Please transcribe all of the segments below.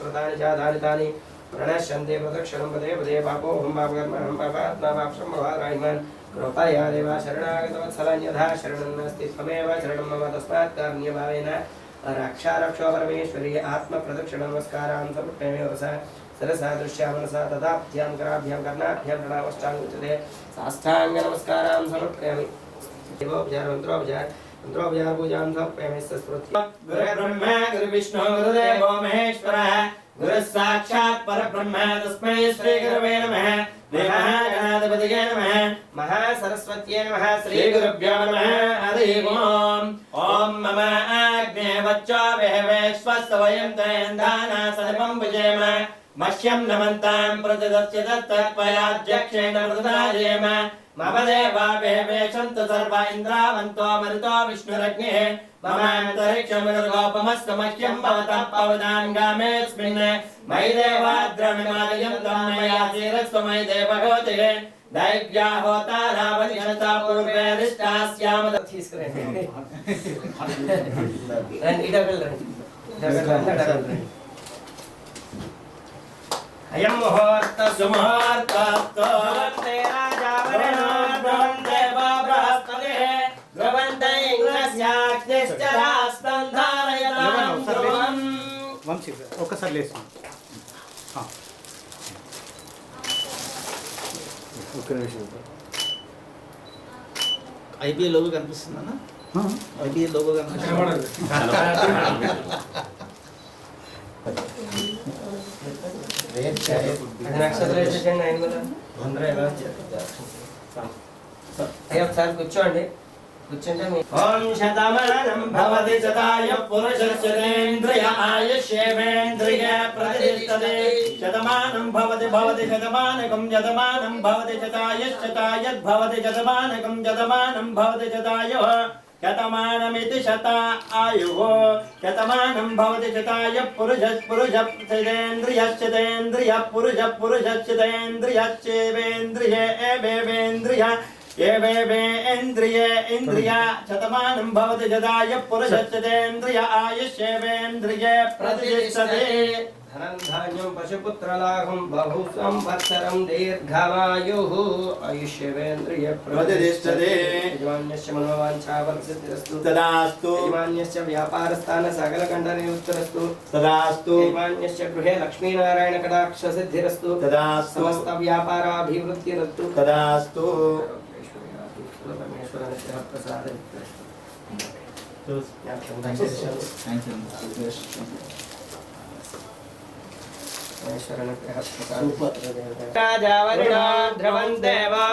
कृतानि च दानि तानि प्रणश्यन्ते प्रदक्षिणं पदे पदे पापोऽहं पापकर्मणं पापात्मा पापं भवारायमन् कृपया देव शरणागतवत्सलन्यथा शरणं नास्ति त्वमेव शरणं मम तस्मात् कारुण्यभावेन रक्षा रक्षो परमेश्वरी आत्मप्रदक्षिण नमस्कारान् समर्पयामि वरसा सरसा दृश्या मनसा तदाभ्यां कराभ्यां कर्णाभ्यां प्रणामश्चाङ्गुच्यते साष्टाङ्ग नमस्कारान् समर्पयामि देवोपचार मंत्रोपचार मंत्रोपचार पूजां समर्पयामि सस्मृत्या गुरुर्ब्रह्मा गुरुर्विष्णु गुरुदेवो महेश्वरः गुरुः साक्षात् परब्रह्म तस्मै श्री गुरवे नमः महागणाधिपतये नमः महासरस्वत्यै नमः श्री गुरुभ्यो नमः हरि ओम् ॐ मम आग्ने वच्चो वेश्वस्तवयं तेन्धाना सर्वं भुजेम मह्यं नमन्तां प्रतिदस्य तत्त्वयाध्यक्षेण प्रददायेम मम देवा वेवेशन्तु सर्व इन्द्रावन्तो मरुतो विष्णुरग्निः मम अन्तरिक्षमरुगोपमस्तु मह्यं भवतः पवनाङ्गामेऽस्मिन् मयि देवाद्रमिमालयं त्वं मया धीरस्तु मयि देवहोतिः दैव्या होतारावनिषता पूर्वे रिष्टास्याम अयं मुहूर्तः सुमुहूर्तः ఒక్కసారి లేసు ఒక్క నిమిషం ఐపీఎల్ లోగో కనిపిస్తుందన్నా ఐపీఎల్ లోగో కనిపిస్తుంది ఒకసారి కూర్చోండి ఓం శతమానం భవతి శతాయ పురుషస్యేంద్రియ ఆయుష్యేంద్రియ ప్రతిష్టతే శతమానం భవతి భవతి శతమానకం శతమానం భవతి శతాయశ్శతాయద్ భవతి శతమానకం శతమానం భవతి శతాయః శతమానమితి శత ఆయుః శతమానం భవతి శతాయ పురుషస్యేంద్రియ పురుషస్యేంద్రియ ఏవేంద్రియ इंद्रिय शतमानं भवति शताय पुरुषस्येन्द्रिय आयुष्येवेन्द्रिय प्रतिष्ठते धनं धान्यं पशुपुत्रलाभं बहुसंवत्सरं दीर्घमायुः आयुष्येवेन्द्रिय प्रतिष्ठते यजमान्यस्य मनोवाञ्छाफलसिद्धिरस्तु तदास्तु यजमान्यस्य व्यापारस्थान सकलकण्ठनिरुक्तरस्तु तदास्तु यजमान्यस्य गृहे लक्ष्मीनारायणकटाक्षसिद्धिरस्तु तदास्तु समस्त व्यापाराभिवृद्धिरस्तु तदास्तु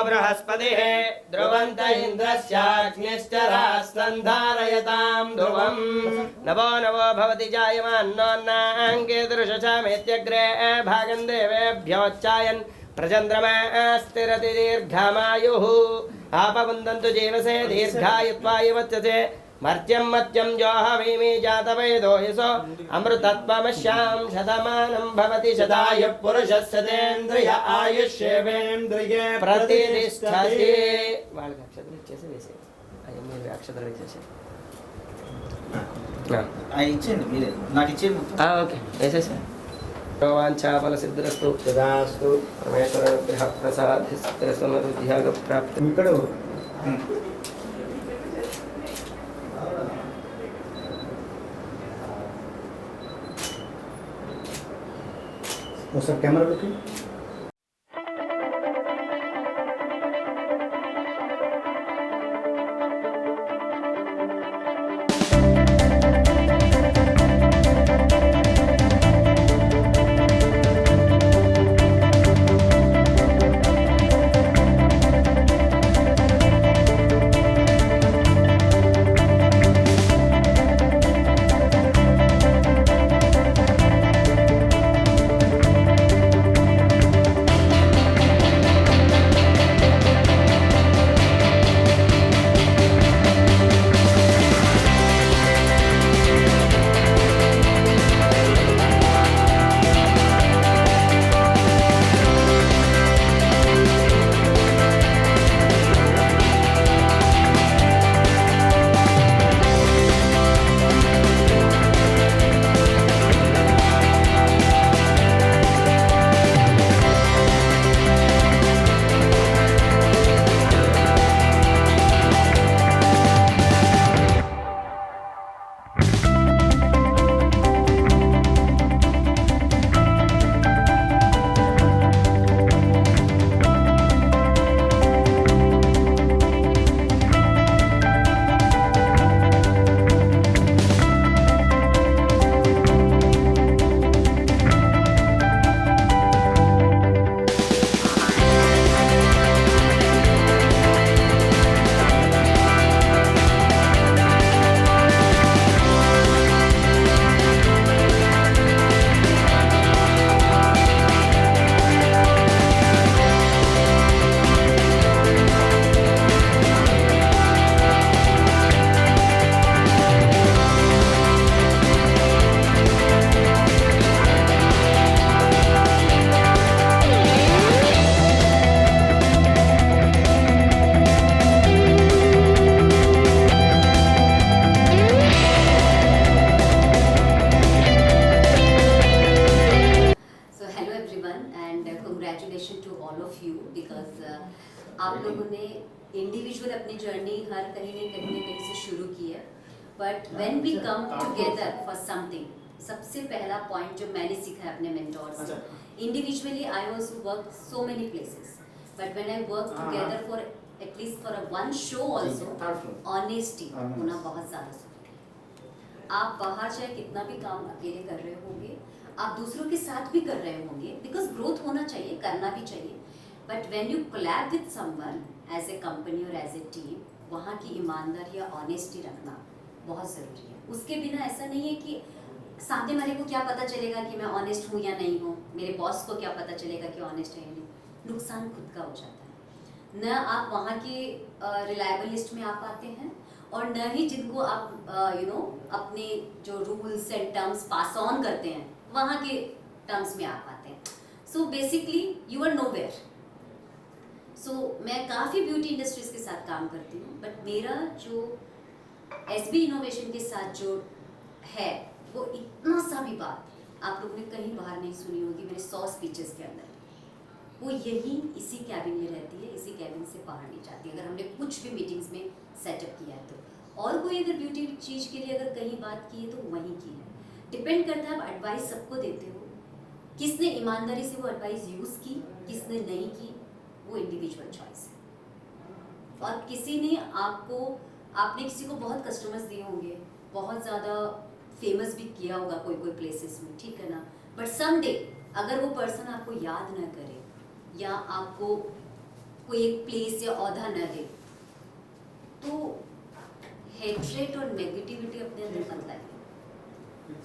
बृहस्पतिः ध्रुवन्त इन्द्रस्याग्निश्चरास्तन्धारयतां ध्रुवं नवो नवो भवति जायमान्नोन्नाङ्गे दृशचामेत्यग्रे भागं देवेभ्योच्चायन् प्रचन्द्रमास्तिरति दीर्घमायुः आपवन्दन्तु जीवसे दीर्घायुत्वायुवत्यसे मर्त्यं मत्यं जोहवीमि जातवेदो यशो अमृतत्वमश्यां शतमानं भवति शताय पुरुषस्येन्द्रिय आयुष्येवेन्द्रिय प्रतिष्ठते వాళ్ళకి అక్షతలు ఇచ్చేసి వేసే అయ్యో మీరు అక్షతలు వేసేసి ఇచ్చేయండి మీరే నాకు ఇచ్చేయండి ఓకే వేసేసా वाञ्छाफलसिद्धिरस्तु तदास्तु परमेश्वरनुग्रह प्रसादिस्त्रसमृद्ध्यागप्राप्ति ఇక్కడ ఒకసారి కెమెరాలోకి congratulations to all of you because आप लोगों ने इंडिविजुअल अपनी जर्नी हर कहीं न कहीं से शुरू की है, but when we come together for something, सबसे पहला पॉइंट जो मैंने सीखा है अपने मेंटोर से, individually I also work so many places, but when I work together for at least for a one show also, honesty होना बहुत ज़्यादा जरूरी है। आप बाहर चाहे कितना भी काम अकेले कर रहे होंगे, आप दूसरों के साथ भी कर रहे होंगे, बिकॉज ग्रोथ होना चाहिए, करना भी चाहिए, but when you collab with someone as a company और एज ए टीम, वहाँ की ईमानदारी या ऑनेस्टी रखना बहुत ज़रूरी है। उसके बिना ऐसा नहीं है कि सामने वाले को क्या पता चलेगा कि मैं ऑनेस्ट हूँ या नहीं हूँ, मेरे बॉस को क्या पता चलेगा कि ऑनेस्ट है या नहीं, नुकसान खुद का हो जाता है। न आप वहाँ के रिलायबल लिस्ट में आ पाते हैं, और न ही जिनको आप अपने जो rules and terms pass on करते हैं वहाँ के टर्म्स में आ पाते हैं। So basically you are nowhere. So मैं काफ़ी ब्यूटी इंडस्ट्रीज के साथ काम करती हूँ, बट मेरा जो एसबी इनोवेशन के साथ जो है वो इतना सा भी बात आप लोगों ने कहीं बाहर नहीं सुनी होगी मेरे 100 स्पीचेस के अंदर। वो यही इसी कैबिन में रहती है, इसी कैबिन से बाहर नहीं जाती, अगर हमने कुछ भी मीटिंग्स में सेटअप किया है तो। और कोई अगर ब्यूटी चीज़ के लिए अगर कहीं बात की है तो वहीं की है। डिपेंड करता है आप एडवाइस सबको देते हो, किसने ईमानदारी से वो एडवाइस यूज़ की, किसने नहीं की, वो इंडिविजुअल चॉइस है। और किसी ने आपने किसी को बहुत कस्टमर्स दिए होंगे, बहुत ज़्यादा फेमस भी किया होगा कोई कोई प्लेसेस में, ठीक है ना, बट समडे अगर वो पर्सन आपको याद ना करे या आपको कोई एक प्लेस या औहदा न दे, तो हेट्रेट और नेगेटिविटी अपने अंदर मत लाइए।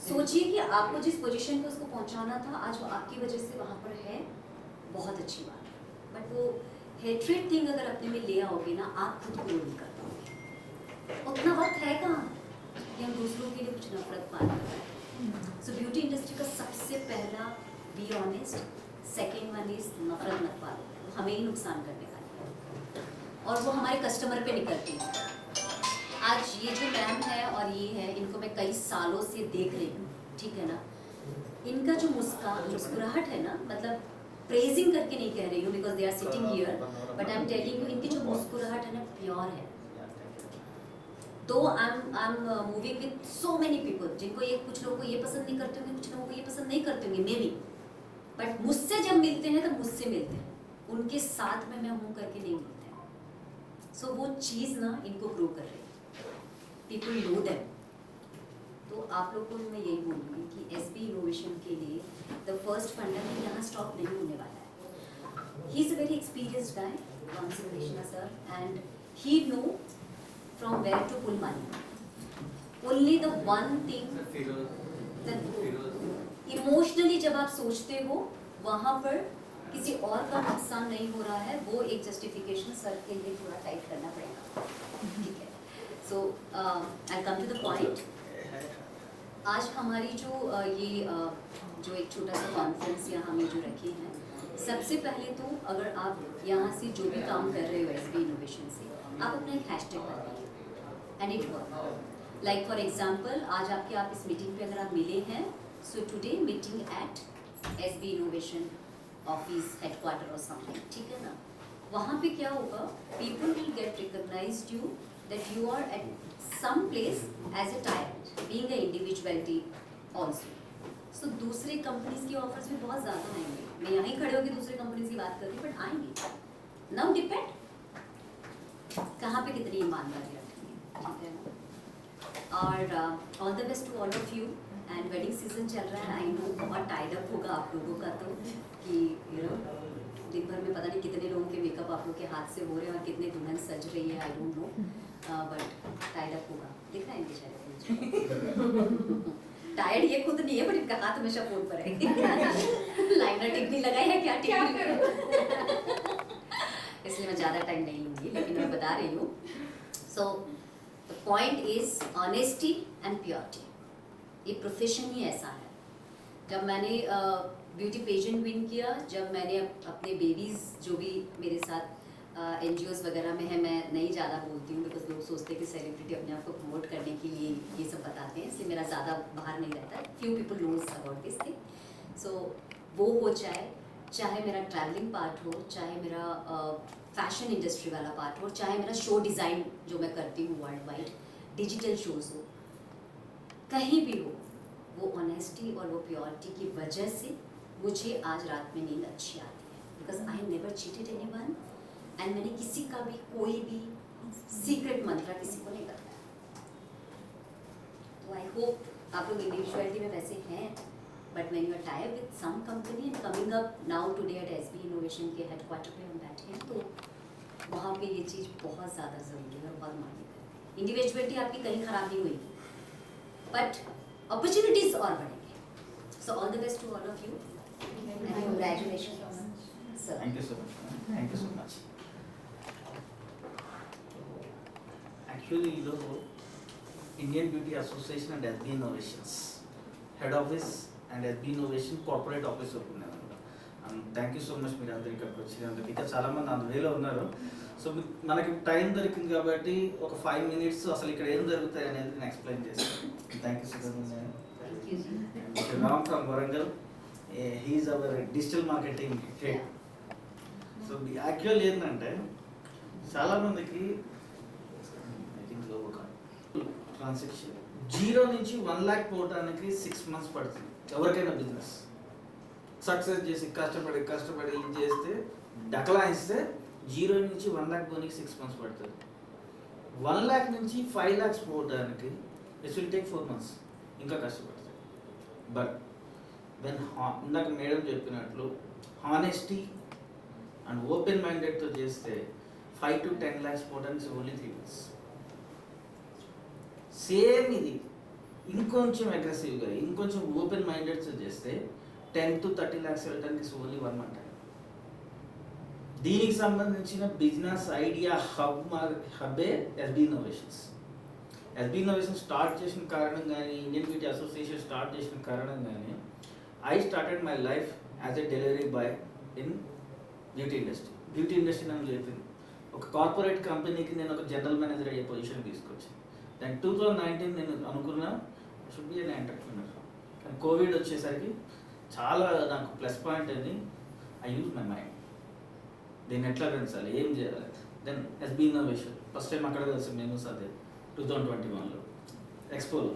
सोचिए कि आपको जिस पोजीशन पे उसको पहुंचाना था, आज वो आपकी वजह से वहाँ पर है, बहुत अच्छी बात है, बट वो हेट्रेट थिंग अगर अपने में ले आओगे ना, आप खुद को नहीं कर पाओगे। उतना वक्त है कहाँ कि हम दूसरों के लिए कुछ नफरत पालना पाए। सो ब्यूटी इंडस्ट्री का सबसे पहला be honest, second one is नफरत मत पालो, वो हमें ही नुकसान करने वाली है और वो हमारे कस्टमर पे निकलती है। आज ये जो मैम है और ये है, इनको मैं कई सालों से देख रही हूँ, ठीक है ना, इनका जो मुस्कुराहट है ना, मतलब प्रेजिंग करके नहीं कह रही हूँ because they are sitting here, but I am telling you, इनकी जो मुस्कुराहट है ना प्योर है। तो I am moving with so many people, जिनको ये कुछ लोगों को ये पसंद नहीं करते होंगे, कुछ लोगों को ये पसंद नहीं करते होंगे मे बी, बट मुझसे जब मिलते हैं तो मुझसे मिलते हैं, उनके साथ में मैं हूँ करके नहीं मिलते हैं। सो वो चीज़ ना इनको ग्रो कर रही है, पीपल नो दैम। तो आप लोगों को मैं यही बोलूँगी कि एसबी इनोवेशन के लिए द फर्स्ट फंडर में यहाँ स्टॉप नहीं होने वाला है। He is a very experienced guy, Krishna sir, and he know from where to pull money. Only the one thing, emotionally जब आप सोचते हो वहाँ पर किसी और का नुकसान नहीं हो रहा है, वो एक जस्टिफिकेशन सर के लिए थोड़ा टाइट करना पड़ेगा, ठीक है। सो आई कम टू द पॉइंट। आज हमारी जो जो एक छोटा सा कॉन्फ्रेंस यहाँ हमें जो रखी है, सबसे पहले तो अगर आप यहाँ से जो भी काम कर रहे हो एसबी इनोवेशन से, आप अपना एक हैशटैग बनाइए and it work. Like for example, आज आप इस मीटिंग पे अगर आप मिले हैं, so today meeting at SB innovation office headquarter और समथिंग, ठीक है ना, वहाँ पे क्या होगा, people will get recognized you that you are at some place as a talent, being a individuality also. So दूसरे कंपनीज के ऑफर्स भी बहुत ज़्यादा आएंगे। मैं यहीं खड़े होकर दूसरे कंपनीज की बात कर रही हूँ, बट आएंगे। नाउ डिपेंड कहाँ पे कितनी ईमानदारी रखेंगे, ठीक है ना। और all the best to all of you. And wedding season चल रहा है, आई नो बहुत टाइड अप होगा आप लोगों का, तो कि यू नो दिन भर में पता नहीं कितने लोगों के मेकअप आप लोग के हाथ से हो रहे हैं और कितने दुल्हन सज रही है, I don't know, but Tide up होगा, दिख रहा है इनके चेहरे। टायर्ड ये खुद नहीं है, बट इनका हाथ हमेशा फोन पर है। लाइनर टिप भी लगाई है क्या? टिप इसलिए मैं ज़्यादा टाइम नहीं लूँगी, लेकिन मैं बता रही हूँ। So the point is honesty and purity. ये प्रोफेशन ही ऐसा है। जब मैंने ब्यूटी पेजेंट विन किया, जब मैंने अपने बेबीज़ जो भी मेरे साथ NGOs वगैरह में है, मैं नहीं ज़्यादा बोलती हूँ बिकॉज लोग सोचते हैं कि सेलिब्रिटी अपने आप को प्रमोट करने के लिए ये सब बताते हैं, इसलिए मेरा ज़्यादा बाहर नहीं रहता है। Few people knows about this thing. So वो हो जाए, चाहे मेरा ट्रैवलिंग पार्ट हो, चाहे मेरा फैशन इंडस्ट्री वाला पार्ट हो, चाहे मेरा शो डिज़ाइन जो मैं करती हूँ वर्ल्ड वाइड, डिजिटल शोज हो, कहीं भी हो, वो ऑनेस्टी और वो प्योरिटी की वजह से मुझे आज रात में नींद अच्छी आती है, because I never cheated anyone and मैंने किसी का भी कोई भी सीक्रेट मंत्रा किसी को नहीं बताया। तो आई होप आप लोग इंडिविजुअलिटी में वैसे हैं, but when you are tied with some company and coming up now today at SB innovation के हेडक्वार्टर पे हम बैठे हैं, तो वहाँ पे ये चीज़ बहुत ज़्यादा ज़रूरी है और बहुत मायने है। इंडिविजुअलिटी आपकी कहीं ख़राब नहीं हुई, बट अपॉर्चुनिटीज़ और बढ़ेंगे। So all the best to all of you and congratulations sir. Thank you so much. Thank you so much. Actually, ఈరోజు Indian beauty association and SB innovations head office and SB innovation corporate office ఉన్నాను. Thank you so much మీరు అందరు ఇక్కడికి వచ్చినందుకు. ఇంకా చాలామంది అందువేలో ఉన్నారు. So మనకి టైం దొరికింది కాబట్టి ఒక 5 minutes అసలు ఇక్కడ ఏం జరుగుతాయి అనేది నేను ఎక్స్ప్లెయిన్ చేస్తాను. Thank you so much. Ram from Warangal, he's our digital marketing head. So actual ఏంటంటే చాలామందికి ఐ థింక్ ట్రాన్సాక్షన్ 0 నుంచి 1 lakh పోవడానికి 6 months పడుతుంది ఎవరికైనా బిజినెస్. సక్సెస్ చేసి కష్టపడి ఇది చేస్తే డక్లాయిస్తే 0 నుంచి 1 lakh పోనీకి 6 months పడుతుంది. 1 lakh నుంచి 5 lakhs పోవడానికి ఇట్ విల్ టేక్ 4 months, ఇంకా కష్టపడుతుంది. బట్ వెన్ ఇందాక మేడం చెప్పినట్లు హానెస్టీ అండ్ ఓపెన్ మైండెడ్తో చేస్తే 5 to 10 lakhs పోవడానికి ఓన్లీ 3 months. సేమ్ ఇది ఇంకొంచెం అగ్రెసివ్గా ఇంకొంచెం ఓపెన్ మైండెడ్తో చేస్తే 10 to 30 lakhs వెళ్ళడానికి ఓన్లీ 1 month. దీనికి సంబంధించిన బిజినెస్ ఐడియా హబ్బే SB innovations. SB innovation start చేసిన కారణం కానీ, ఇండియన్ బ్యూటీ అసోసియేషన్ స్టార్ట్ చేసిన కారణం కానీ, I started my life as a delivery boy in beauty industry. Beauty industry నన్ను చెప్పింది. ఒక కార్పొరేట్ కంపెనీకి నేను ఒక జనరల్ మేనేజర్ అయ్యే పొజిషన్ తీసుకొచ్చాను. దాని 2019 నేను అనుకున్నా షుడ్ బి అన్ ఎంటర్ప్రినర్. కానీ కోవిడ్ వచ్చేసరికి చాలా నాకు ప్లస్ పాయింట్ అని ఐ యూజ్ మై మైండ్. దీన్ని ఎట్లా పెంచాలి, ఏం చేయాలి. Then SB innovation first time అక్కడ కలిసి మేము అదే 2021లో ఎక్స్పోలో.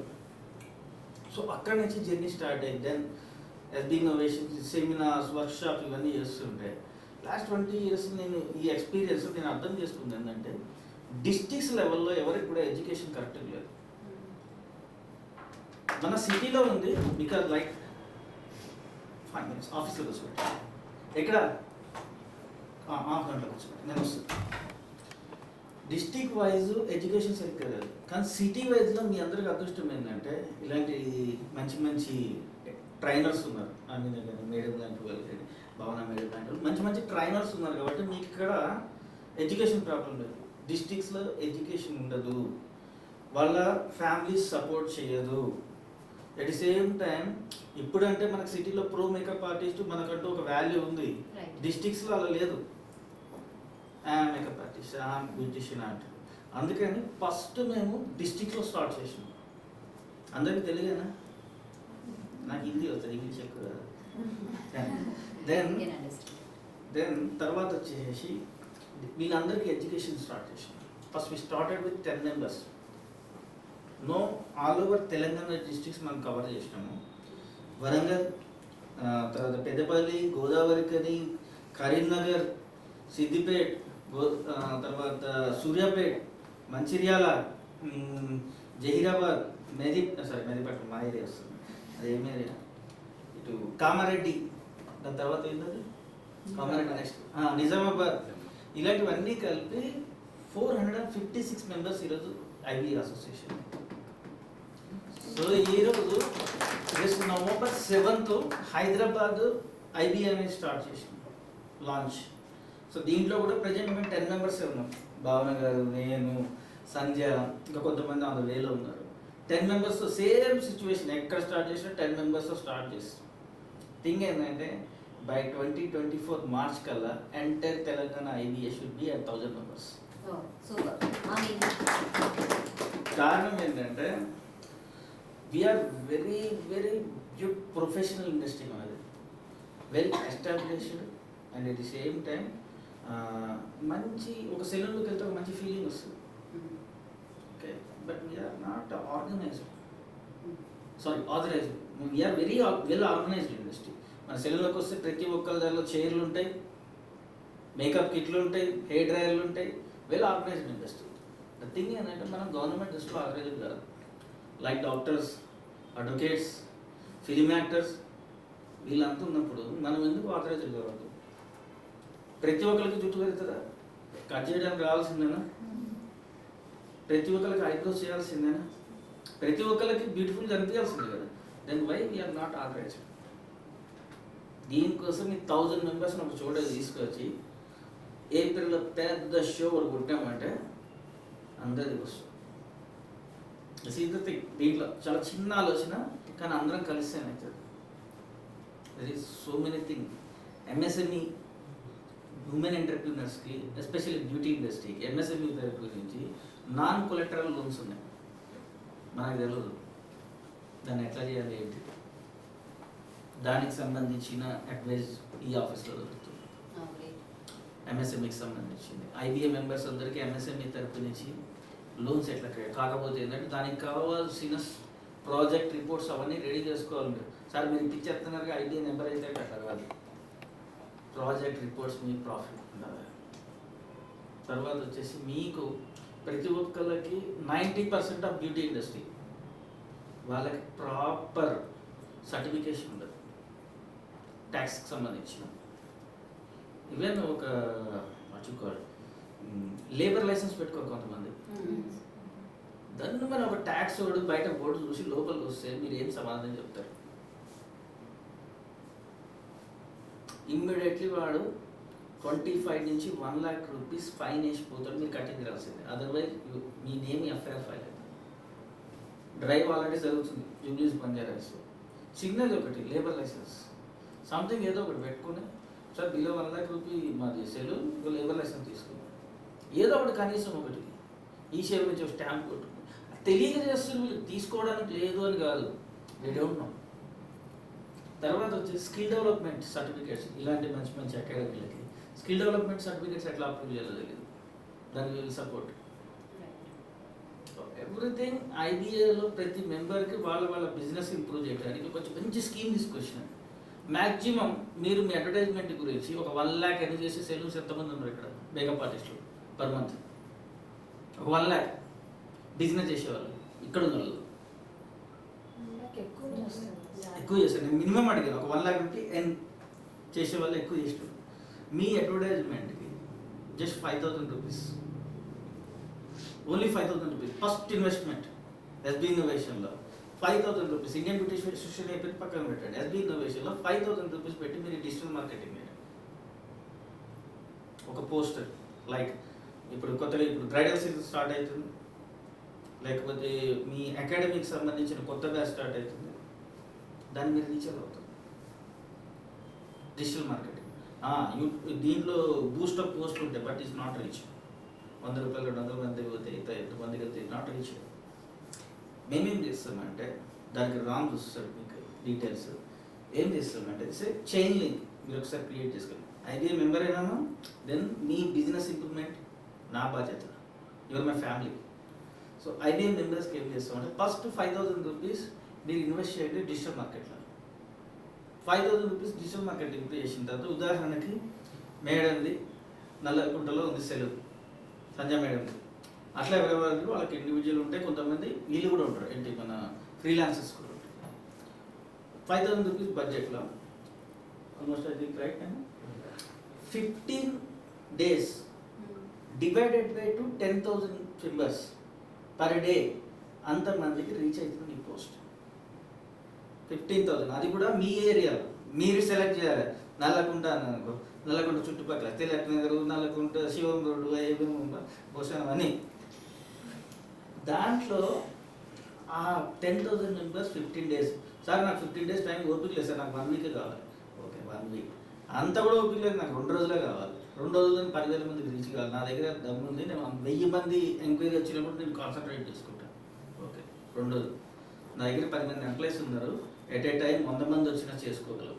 సో అక్కడ నుంచి జర్నీ స్టార్ట్ అయ్యింది. Then SB innovation seminars, workshop ఇవన్నీ చేస్తుంటే లాస్ట్ 20 years నేను ఈ ఎక్స్పీరియన్స్ నేను అర్థం చేసుకుంది ఏంటంటే డిస్ట్రిక్ట్స్ లెవెల్లో ఎవరికి కూడా ఎడ్యుకేషన్ కరెక్ట్గా లేదు. మన సిటీలో ఉంది బికాజ్ లైక్ 5 minutes ఆఫీస్లో కూర్చోబెట్టి ఎక్కడ 1/2 గంటలో కూర్చోబెట్టి నేను వస్తాను. డిస్ట్రిక్ట్ వైజ్ ఎడ్యుకేషన్ సరిగ్గా లేదు. కానీ సిటీ వైజ్లో మీ అందరికి అదృష్టం ఏంటంటే ఇలాంటి మంచి ట్రైనర్స్ ఉన్నారు. ఐ మీన్ మేడం లాంటి వాళ్ళు, భావన మేడం లాంటి వాళ్ళు మంచి ట్రైనర్స్ ఉన్నారు కాబట్టి మీకు ఇక్కడ ఎడ్యుకేషన్ ప్రాబ్లం లేదు. డిస్ట్రిక్ట్స్లో ఎడ్యుకేషన్ ఉండదు, వాళ్ళ ఫ్యామిలీస్ సపోర్ట్ చేయదు. ఎట్ ది సేమ్ టైం ఇప్పుడంటే మనకు సిటీలో ప్రో మేకప్ ఆర్టిస్ట్ మనకంటూ ఒక వాల్యూ ఉంది. డిస్ట్రిక్ట్స్లో అలా లేదు. మేకప్ ఆర్టిస్ట్, బ్యూటిషియన్ అంటారు. అందుకని ఫస్ట్ మేము డిస్ట్రిక్ట్లో స్టార్ట్ చేసినాం. అందరికీ తెలియదేనా? నాకు హిందీ వస్తుంది, ఇంగ్లీష్ ఎక్కువ. దెన్ తర్వాత వచ్చేసి వీళ్ళందరికీ ఎడ్యుకేషన్ స్టార్ట్ చేసినాం. First we started with 10 members. No all over Telangana districts మనం కవర్ చేసినాము. వరంగల్, తర్వాత పెద్దపల్లి, గోదావరిఖని, కరీంనగర్, సిద్దిపేట్, తర్వాత సూర్యాపేట్, మంచిర్యాల, జహీరాబాద్, మెహదీపట్నం మా ఏరియా వస్తుంది. అదేం ఏరియా, ఇటు కామారెడ్డి, దాని తర్వాత ఏంటది కామారెడ్డి, నెక్స్ట్ నిజామాబాద్. ఇలాంటివన్నీ కలిపి 456 members ఈరోజు ఐబీ అసోసియేషన్. సో ఈరోజు just November 7th Hyderabad IB అనేది స్టార్ట్ చేసాం, లాంచ్. సో దీంట్లో కూడా ప్రజెంట్ మేము 10 members ఉన్నాం. భావన గారు, నేను, సంజయ్, ఇంకా కొంతమంది ఆన్ ద వేలో ఉన్నారు. 10 members సేమ్ సిచ్యువేషన్. ఎక్కడ స్టార్ట్ చేసినా 10 members స్టార్ట్ చేస్తాం. థింగ్ ఏంటంటే బై 2024 March కల్లా entire Telangana IBA should be 1000 members. కారణం ఏంటంటే వీఆర్ వెరీ ప్రొఫెషనల్ ఇండస్ట్రీ మనది. Well established and at the same time మంచి ఒక సెలూన్లోకి వెళ్తే ఒక మంచి ఫీలింగ్ వస్తుంది. Okay, but we are not organized, sorry authorized. We are very well organized industry. మన సెలూన్లోకి వస్తే ప్రతి ఒక్కరి దానిలో చైర్లు ఉంటాయి, మేకప్ కిట్లు ఉంటాయి, హెయిర్ డ్రైయర్లు ఉంటాయి, well organized industry. The thing ఏంటంటే మనం గవర్నమెంట్ దృష్టిలో ఆర్గనైజ్డ్ కాదు. Like doctors, advocates, film actors వీళ్ళంతా ఉన్నప్పుడు మనం ఎందుకు ఆథరైజ్డ్ కావద్దు? ప్రతి ఒక్కరికి జుట్టు పెరుగుతుందా? కట్ చేయడానికి రావాల్సిందేనా? ప్రతి ఒక్కరికి ఐబ్రోస్ చేయాల్సిందేనా? ప్రతి ఒక్కరికి బ్యూటిఫుల్ కనిపించాల్సిందే కదా. Then why we are not authorized? దీనికోసం ఈ 1000 మెంబర్స్ని ఒక చోట తీసుకొచ్చి ఏప్రిల్లో పెద్ద షో ఒకటి కొట్టామంటే అందరిది వస్తుంది. సీత దీంట్లో చాలా చిన్న ఆలోచన, కానీ అందరం కలిస్తే అవుతుంది. There is so many thing. MSME ఉమెన్ ఎంటర్ప్రీనర్స్కి, ఎస్పెషల్లీ బ్యూటీ ఇండస్ట్రీకి ఎంఎస్ఎంఈ తరపు నుంచి నాన్ కొలెటరల్ లోన్స్ ఉన్నాయి. మనకు తెలియదు దాన్ని ఎట్లా చేయాలి ఏంటి. దానికి సంబంధించిన అడ్వైజ్ ఈ ఆఫీస్లో దొరుకుతుంది. ఎంఎస్ఎంఈకి సంబంధించింది ఐబీఏ మెంబర్స్ అందరికీ ఎంఎస్ఎంఈ తరపు నుంచి లోన్స్ ఎట్లా కాకపోతే ఏంటంటే దానికి కావాల్సిన ప్రాజెక్ట్ రిపోర్ట్స్ అవన్నీ రెడీ చేసుకోవాలి. సార్ మీరు ఇప్పించేస్తున్నారుగా ఐబీఏ నెంబర్ అయితే అట్లా కాదు. ప్రాజెక్ట్ రిపోర్ట్స్ మీ ప్రాఫిట్ ఉండాలి. తర్వాత వచ్చేసి మీకు ప్రతి ఒక్కళ్ళకి 90% ఆఫ్ బ్యూటీ ఇండస్ట్రీ వాళ్ళకి ప్రాపర్ సర్టిఫికేషన్ ఉండదు ట్యాక్స్కి సంబంధించిన. ఈవెన్ ఒక మర్చిపోవాలి లేబర్ లైసెన్స్ పెట్టుకోరు కొంతమంది. దాన్ని మనం ఒక ట్యాక్స్ వాడు బయట బోర్డు చూసి లోపలికి వస్తే మీరు ఏం సమాధానం చెప్తారు? ఇమ్మీడియట్లీ వాడు 25 నుంచి 1 lakh రూపీస్ ఫైన్ వేసిపోతాడు. మీరు కట్టింది రాల్సింది, అదర్వైజ్ మీ నేమ్ ఎఫ్ఐఆర్ ఫైల్ అవుతుంది. డ్రైవ్ ఆల్రెడీ జరుగుతుంది జూబ్లీస్ బంజారాస్. చిన్నది ఒకటి లేబర్ లైసెన్స్ సంథింగ్ ఏదో ఒకటి పెట్టుకుని సార్ బిలో 1 lakh రూపీ మాది సెలూన్ లేబర్ లైసెన్స్ తీసుకున్నాం, ఏదో ఒకటి కనీసం ఒకటి ఈ సేవ నుంచి ఒక స్టాంప్ కొట్టుకుని తెలియజేస్తున్న వీళ్ళు తీసుకోవడానికి లేదు అని కాదు, దే డోంట్ నో. తర్వాత వచ్చి స్కిల్ డెవలప్మెంట్ సర్టిఫికేట్స్, ఇలాంటి మంచి మంచి అకాడమీలకి స్కిల్ డెవలప్మెంట్ సర్టిఫికేట్స్ ఎట్లా అప్రూవ్ చేయాలో తెలియదు. దానికి వీళ్ళు సపోర్ట్ ఎవ్రీథింగ్. ఐబీఏలో ప్రతి మెంబర్కి వాళ్ళ బిజినెస్ ఇంప్రూవ్ చేయడానికి కొంచెం మంచి స్కీమ్ తీసుకొచ్చినాను. మ్యాక్సిమం మీరు మీ అడ్వర్టైజ్మెంట్ గురించి ఒక 1 lakh ఎన్ని చేసే సెలూన్స్ ఎంతమంది ఉన్నారు ఇక్కడ మేకప్ ఆర్టిస్టులు పర్ మంత్? ఒక 1 lakh బిజినెస్ చేసేవాళ్ళు ఇక్కడ ఉన్నారు. ఎక్కువ చేస్తారు. నేను మినిమం అడిగాను ఒక 1 lakh రూపీ అండ్ చేసేవాళ్ళు ఎక్కువ చేస్తారు. మీ అడ్వర్టైజ్మెంట్కి just 5,000 rupees, only 5,000 rupees first investment. SB ఇన్నోవేషన్లో 5,000 రూపీస్, ఇండియన్ బ్యూటీ అసోసియేషన్ అయిపోయి పక్కన పెట్టండి. ఎస్బీ ఇన్నోవేషన్లో 5,000 రూపీస్ పెట్టి మీరు డిజిటల్ మార్కెటింగ్ చేయండి. ఒక పోస్టర్ లైక్ ఇప్పుడు కొత్తగా ఇప్పుడు బ్రైడల్ సీజన్ స్టార్ట్ అవుతుంది, లేకపోతే మీ అకాడమీకి సంబంధించిన కొత్త బ్యాచ్ స్టార్ట్ అవుతుంది, దాన్ని మీరు రీచ్ అవుతుంది. డిజిటల్ మార్కెటింగ్ దీంట్లో బూస్టప్ పోస్టులు ఉంటాయి, బట్ ఈస్ నాట్ రీచ్. 100 రూపాయలు 200 మందికి పోతే 5 మందికి నాట్ రీచ్. మేమేం చేస్తామంటే దానికి రాంగ్ చూస్తారు మీకు డీటెయిల్స్. ఏం చేస్తామంటే చైన్ లింక్ మీరు ఒకసారి క్రియేట్ చేసుకోండి. ఐబీఏ మెంబర్ అయినామా దెన్ మీ బిజినెస్ ఇంప్రూవ్మెంట్ నా బాధ్యత, your my family. So IBA మెంబర్స్కి ఏం చేస్తామంటే ఫస్ట్ 5,000 రూపీస్ మీరు ఇన్వెస్ట్ చేయండి డిజిటల్ మార్కెట్లో. 5,000 రూపీస్ డిజిటల్ మార్కెట్ ఇంప్రూవ్ చేసిన తర్వాత, ఉదాహరణకి మేడంది నల్లకుంటలో ఉంది సెలూన్, సంజయ్ మేడంది. అట్లా ఎవరెవరికి వాళ్ళకి ఇండివిజువల్ ఉంటాయి, కొంతమంది వీళ్ళు కూడా ఉంటారు, ఏంటి మన ఫ్రీలాన్సర్స్ కూడా ఉంటారు. 5,000 రూపీస్ బడ్జెట్లో almost I think right 15 days divided by 10,000 members per day, అంతమందికి రీచ్ అవుతుంది ఈ పోస్ట్. 15,000, అది కూడా మీ ఏరియాలో మీరు సెలెక్ట్ చేయాలి. నల్లకుంట అనుకో, నల్లకుంట చుట్టుపక్కల తిలక్ నగర్, నల్లకుంట, శివం రోడ్డు, భూషణం అని. దాంట్లో ఆ 10,000 మెంబర్స్ 15 days. సార్ నాకు 15 days టైం ఓపిక లేదు సార్, నాకు 1 week కావాలి. ఓకే 1 week అంత కూడా ఓపిక లేదు, నాకు 2 రోజులే కావాలి. 2 రోజుల్లో 10,000 మందికి రీచ్ కావాలి. నా దగ్గర దమ్ము ఉంది, నేను 1000 మంది ఎంక్వైరీ వచ్చినప్పుడు నేను కాన్సన్ట్రేట్ చేసుకుంటాను. ఓకే 2 రోజులు నా దగ్గర 10 మంది ఎంప్లాయీస్ ఉన్నారు, ఎట్ ఏ టైం 100 మంది వచ్చినా చేసుకోగలరు.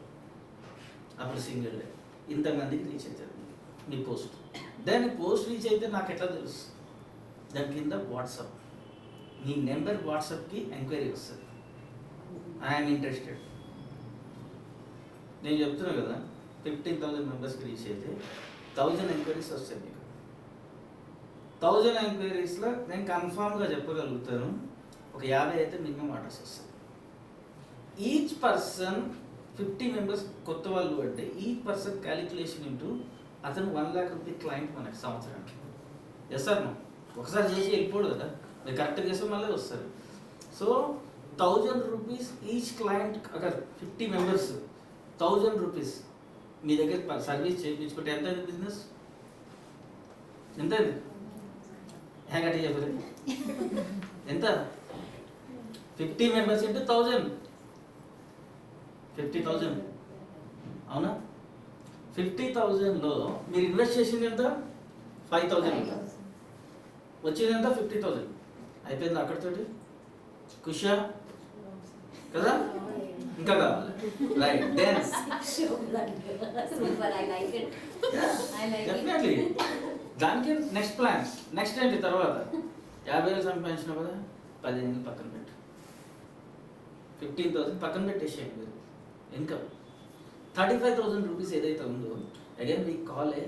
అప్పుడు సింగిల్ డే ఇంతమందికి రీచ్ అవుతుంది మీ పోస్ట్. దాన్ని పోస్ట్ రీచ్ అయితే నాకు ఎట్లా తెలుసు? దాని కింద వాట్సాప్, మీ నెంబర్ వాట్సాప్కి ఎంక్వైరీ వస్తుంది, ఐఎమ్ ఇంట్రెస్టెడ్. నేను చెప్తున్నా కదా 15,000 మెంబర్స్కి రీచ్ అయితే 1000 ఎంక్వైరీస్ వస్తాయి మీకు. 1000 ఎంక్వైరీస్లో నేను కన్ఫామ్గా చెప్పగలుగుతాను ఒక 50 అయితే మినిమం ఆర్డర్స్ వస్తాయి. ఈచ్ పర్సన్ 50 మెంబర్స్ కొత్త వాళ్ళు అంటే ఈచ్ పర్సన్ క్యాలిక్యులేషన్ ఇంటూ అతను 1 lakh రూపీ క్లయింట్ మనకి సంవత్సరానికి. Yes sir no? ఒకసారి చేసి వెళ్ళిపోడు కదా, మీరు కరెక్ట్గా చేస్తే మళ్ళీ వస్తారు. సో 1000 రూపీస్ ఈచ్ క్లయింట్, అక్కడ 50 మెంబర్స్ 1000 రూపీస్ మీ దగ్గర సర్వీస్ చేయించుకుంటే ఎంత బిజినెస్? ఎంత? హ్యాంగట్టి చెప్పలేదు ఎంత? 50 మెంబర్స్ ఇంటూ 1000, 50,000 అవునా? 50,000లో మీరు ఇన్వెస్ట్ చేసింది ఎంత? 5,000. వచ్చింది ఎంత? 50,000. అయిపోయింది అక్కడితోటి. ఖుషా కదా? ఇంకా కావాలి? Right, then Super, I like it. I like it. Definitely దానికి నెక్స్ట్ ప్లాన్. నెక్స్ట్ ఏంటి? తర్వాత 50,000 సంపాదించిన కదా 10,000 పక్కన పెట్టు, 15,000 పక్కన పెట్టేసేయండి. మీరు ఇన్కమ్ 35,000 రూపీస్ ఏదైతే ఉందో, అగైన్ మీకు కాలే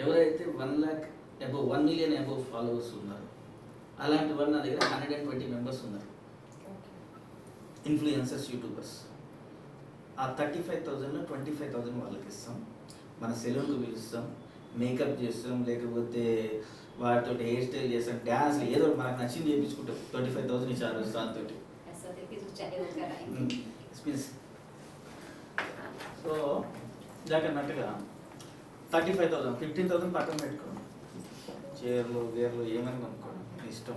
ఎవరైతే 1 lakh above 1 million above followers ఉన్నారు, అలాంటి వాళ్ళు నా దగ్గర 120 మెంబర్స్ ఉన్నారు, ఇన్ఫ్లుయెన్సర్స్, యూట్యూబర్స్. ఆ 35,000లో 25,000 వాళ్ళకి ఇస్తాం, మన సెలూన్కి పిలుస్తాం, మేకప్ చేస్తాం, లేకపోతే వాటితో హెయిర్ స్టైల్ చేస్తాం, డ్యాన్స్ ఏదో మనకు నచ్చింది చేయించుకుంటాం. 25,000 ఇచ్చారు దాంతో. ऐसा देखिए जो चाहे वो कराएं. సో దాకన్నట్టుగా 35,000, 15,000 పక్కన పెట్టుకోండి. చీరలు గీరలు ఏమైనా కొనుక్కోండి, మీ ఇష్టం.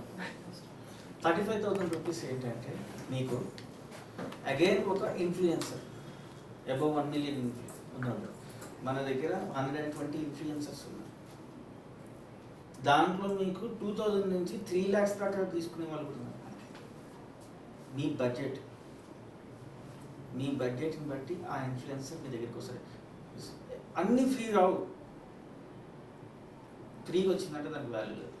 35,000 రూపీస్ ఏంటంటే మీకు అగైన్ ఒక ఇన్ఫ్లుయెన్సర్ అబౌవ్ 1 million ఉన్నారు. మన దగ్గర 120 ఇన్ఫ్లుయెన్సర్స్ ఉన్నారు. దాంట్లో మీకు 2,000 నుంచి 3 lakhs దాకా తీసుకునే వాళ్ళు కూడా ఉన్నారు. మీ బడ్జెట్ని బట్టి ఆ ఇన్ఫ్లుయెన్సర్ మీ దగ్గరికి వస్తారు. అన్నీ ఫ్రీ రావు. ఫ్రీగా వచ్చిందంటే దానికి వాల్యూ లేదు.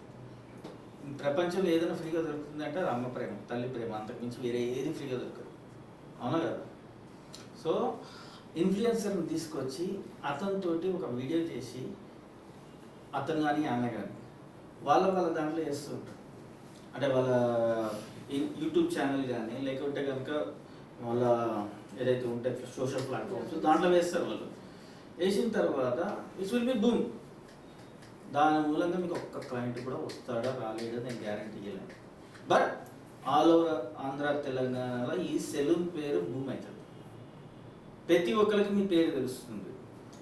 ప్రపంచంలో ఏదైనా ఫ్రీగా దొరుకుతుందంటే అది అమ్మ ప్రేమ, తల్లి ప్రేమ, అంతకుమించి వేరే ఏది ఫ్రీగా దొరకదు. అవునా కదా? సో ఇన్ఫ్లుయెన్సర్ని తీసుకొచ్చి అతనితోటి ఒక వీడియో చేసి, అతను కానీ ఆమె కానీ వాళ్ళ దాంట్లో చేస్తూ ఉంటారు. అంటే వాళ్ళ యూట్యూబ్ ఛానల్ కానీ, లేకపోతే కనుక వాళ్ళ ఏదైతే ఉంటాయి సోషల్ ప్లాట్ఫామ్స్ దాంట్లో వేస్తారు. వాళ్ళు వేసిన తర్వాత ఇట్స్ విల్ బి బూమ్. దాని మూలంగా మీకు ఒక్క క్లయింట్ కూడా వస్తాడా రాలేడా నేను గ్యారంటీ చేయలేను. బట్ ఆల్ ఓవర్ ఆంధ్ర, తెలంగాణలో ఈ సెలూన్ పేరు బూమ్ అవుతుంది. ప్రతి ఒక్కరికి మీ పేరు తెలుస్తుంది.